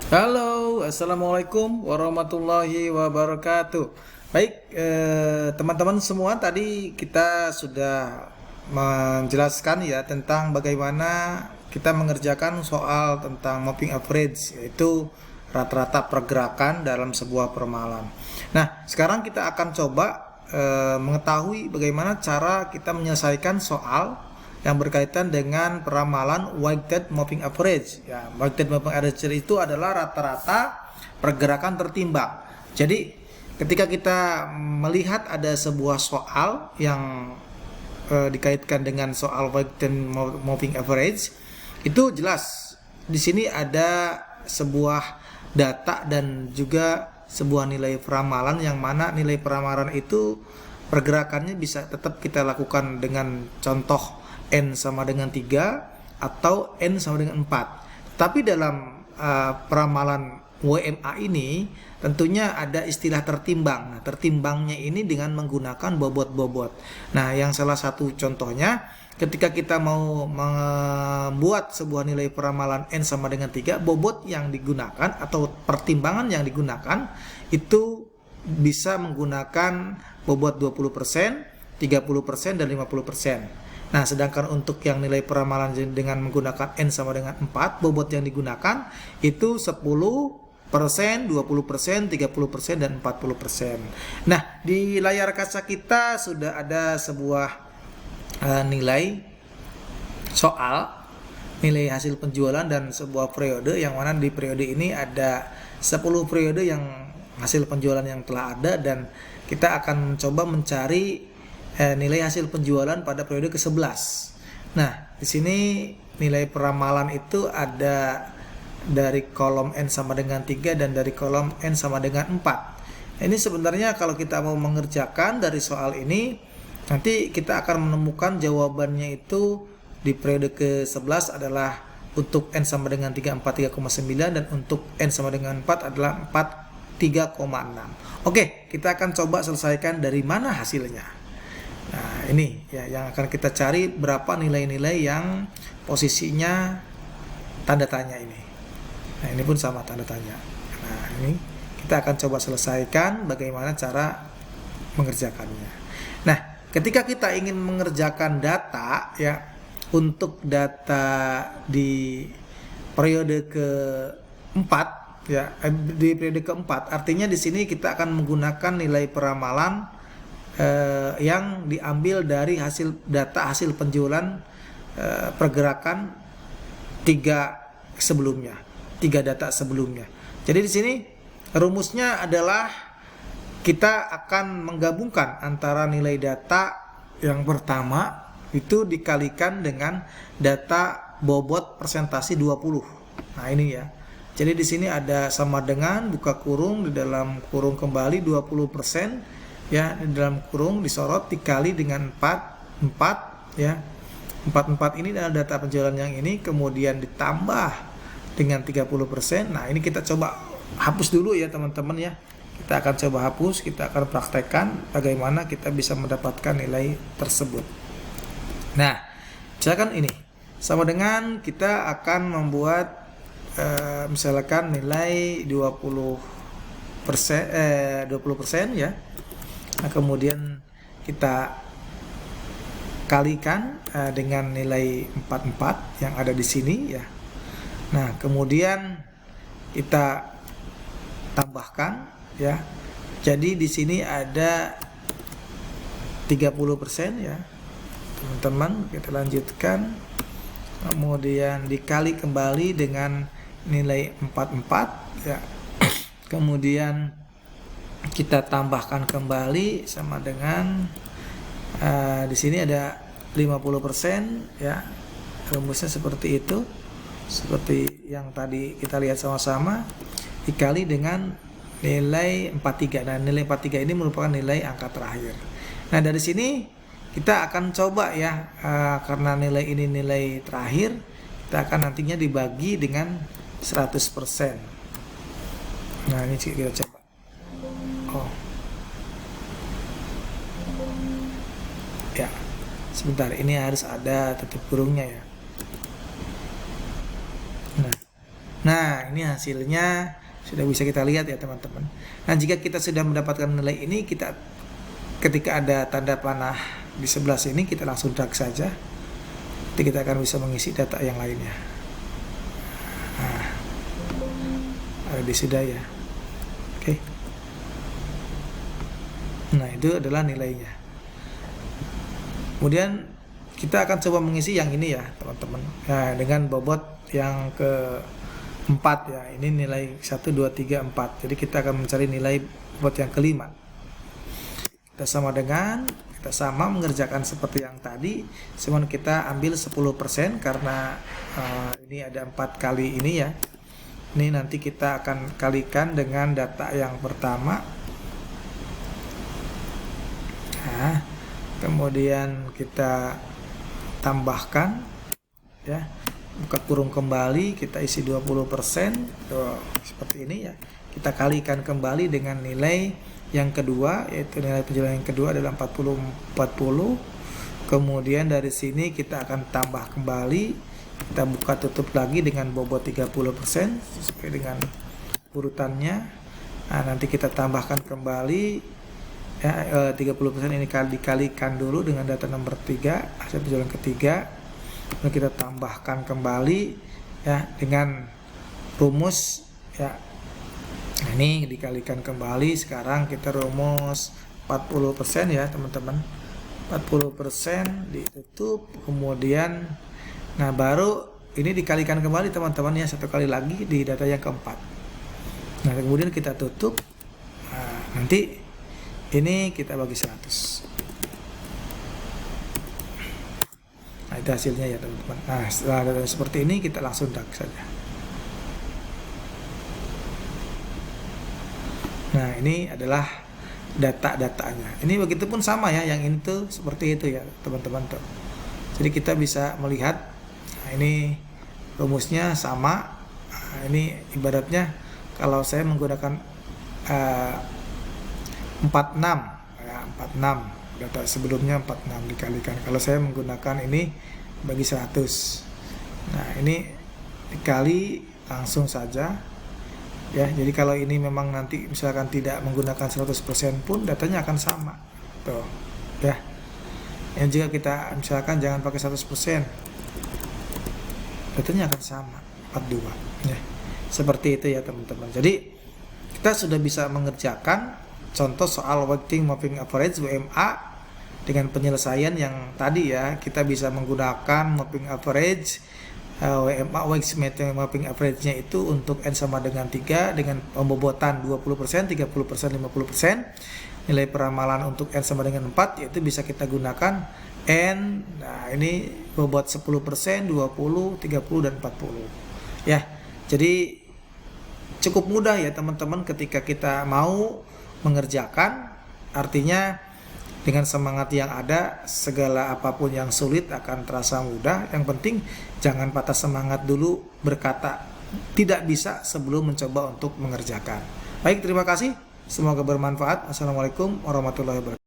Halo, assalamualaikum warahmatullahi wabarakatuh. Baik, teman-teman semua, tadi kita sudah menjelaskan ya tentang bagaimana kita mengerjakan soal tentang moving average, yaitu rata-rata pergerakan dalam sebuah permalan. Nah, sekarang kita akan coba mengetahui bagaimana cara kita menyelesaikan soal yang berkaitan dengan peramalan weighted moving average. Ya, weighted moving average itu adalah rata-rata pergerakan tertimbang. Jadi, ketika kita melihat ada sebuah soal yang dikaitkan dengan soal weighted moving average, itu jelas di sini ada sebuah data dan juga sebuah nilai peramalan, yang mana nilai peramalan itu pergerakannya bisa tetap kita lakukan dengan contoh N sama dengan 3 atau N sama dengan 4. Tapi dalam peramalan WMA ini tentunya ada istilah tertimbang. Nah, tertimbangnya ini dengan menggunakan bobot-bobot. Nah, yang salah satu contohnya ketika kita mau membuat sebuah nilai peramalan N sama dengan 3, bobot yang digunakan atau pertimbangan yang digunakan itu bisa menggunakan bobot 20%, 30%, dan 50%. Nah, sedangkan untuk yang nilai peramalan dengan menggunakan N sama dengan 4, bobot yang digunakan itu 10%, 20%, 30%, dan 40%. Nah, di layar kaca kita sudah ada sebuah nilai soal, nilai hasil penjualan dan sebuah periode, yang mana di periode ini ada 10 periode yang hasil penjualan yang telah ada, dan kita akan coba mencari nilai hasil penjualan pada periode ke-11. Nah, di sini nilai peramalan itu ada dari kolom N sama dengan 3 dan dari kolom N sama dengan 4. Ini sebenarnya kalau kita mau mengerjakan dari soal ini, nanti kita akan menemukan jawabannya itu di periode ke-11 adalah untuk N sama dengan 3, 4, 3,9, dan untuk N sama dengan 4 adalah 4, 3,6. Oke, kita akan coba selesaikan dari mana hasilnya. Nah, ini ya yang akan kita cari, berapa nilai-nilai yang posisinya tanda tanya ini. Nah, ini pun sama tanda tanya. Nah, ini kita akan coba selesaikan bagaimana cara mengerjakannya. Nah, ketika kita ingin mengerjakan data ya, untuk data di periode keempat ya, di periode keempat, artinya di sini kita akan menggunakan nilai peramalan yang diambil dari data hasil penjualan pergerakan tiga data sebelumnya. Jadi di sini rumusnya adalah kita akan menggabungkan antara nilai data yang pertama itu dikalikan dengan data bobot presentasi 20. Nah, ini ya. Jadi di sini ada sama dengan buka kurung, di dalam kurung kembali 20%. Ya, di dalam kurung disorot dikali dengan 4 ya. 4 ini adalah data penjualan yang ini, kemudian ditambah dengan 30%. Nah, ini kita coba hapus dulu ya teman-teman ya. Kita akan coba hapus, kita akan praktekkan bagaimana kita bisa mendapatkan nilai tersebut. Nah, misalkan ini sama dengan kita akan membuat misalkan nilai 20% ya. Nah, kemudian kita kalikan dengan nilai 44 yang ada di sini ya. Nah, kemudian kita tambahkan ya. Jadi di sini ada 30% ya. Teman-teman, kita lanjutkan. Kemudian dikali kembali dengan nilai 44 ya. Kemudian kita tambahkan kembali sama dengan di sini ada 50% ya. Rumusnya seperti itu. Seperti yang tadi kita lihat sama-sama, dikali dengan nilai 43. Nah, nilai 43 ini merupakan nilai angka terakhir. Nah, dari sini kita akan coba ya, karena nilai ini nilai terakhir, kita akan nantinya dibagi dengan 100%. Nah, ini kita coba. Oh. Ya. Sebentar, ini harus ada tutup kurungnya ya. Nah, ini hasilnya sudah bisa kita lihat ya teman-teman. Nah, jika kita sudah mendapatkan nilai ini, kita ketika ada tanda panah di sebelah sini, kita langsung drag saja. Nanti kita akan bisa mengisi data yang lainnya. Nah, ada di sudah ya. Oke. Nah, itu adalah nilainya. Kemudian kita akan coba mengisi yang ini ya teman-teman. Nah, dengan bobot yang ke-4 ya. Ini nilai 1, 2, 3, 4. Jadi kita akan mencari nilai bobot yang kelima. Kita sama mengerjakan seperti yang tadi, cuman kita ambil 10% karena ini ada 4 kali ini ya. Ini nanti kita akan kalikan dengan data yang pertama. Nah, kemudian kita tambahkan ya, buka kurung kembali, kita isi 20%. Tuh, seperti ini ya. Kita kalikan kembali dengan nilai yang kedua, yaitu nilai penjualan yang kedua adalah 40. Kemudian dari sini kita akan tambah kembali, kita buka tutup lagi dengan bobot 30% sesuai dengan urutannya. Nah, nanti kita tambahkan kembali ya, 30% ini dikalikan dulu dengan data nomor 3, hasil penjualan ketiga. Lalu kita tambahkan kembali ya dengan rumus ya. Nah, ini dikalikan kembali. Sekarang kita rumus 40% ya teman-teman. 40% ditutup, kemudian nah baru ini dikalikan kembali teman-teman ya, satu kali lagi di data yang keempat. Nah, kemudian kita tutup. Nah, nanti ini kita bagi 100. Nah, itu hasilnya ya teman-teman. Nah, setelah data seperti ini kita langsung drag saja. Nah, ini adalah data-datanya. Ini begitupun sama ya, yang ini tuh seperti itu ya teman-teman tuh. Jadi kita bisa melihat, nah ini rumusnya sama. Nah, ini ibaratnya kalau saya menggunakan 46 ya, 46 data sebelumnya 46 dikalikan. Kalau saya menggunakan ini bagi 100. Nah, ini dikali langsung saja. Ya, jadi kalau ini memang nanti misalkan tidak menggunakan 100% pun datanya akan sama. Tuh, ya. Yang jika kita misalkan jangan pakai 100%, datanya akan sama, 42. Ya. Seperti itu ya teman-teman. Jadi kita sudah bisa mengerjakan contoh soal weighting mapping average WMA dengan penyelesaian yang tadi ya. Kita bisa menggunakan mapping average WMA weighting mapping average-nya itu untuk N sama dengan 3 dengan pembobotan 20%, 30%, 50%. Nilai peramalan untuk N sama dengan 4 yaitu bisa kita gunakan N. Nah, ini bobot 10%, 20, 30 dan 40. Ya. Jadi cukup mudah ya teman-teman ketika kita mau mengerjakan, artinya dengan semangat yang ada, segala apapun yang sulit akan terasa mudah. Yang penting jangan patah semangat dulu berkata tidak bisa sebelum mencoba untuk mengerjakan. Baik, terima kasih. Semoga bermanfaat. Assalamualaikum warahmatullahi wabarakatuh.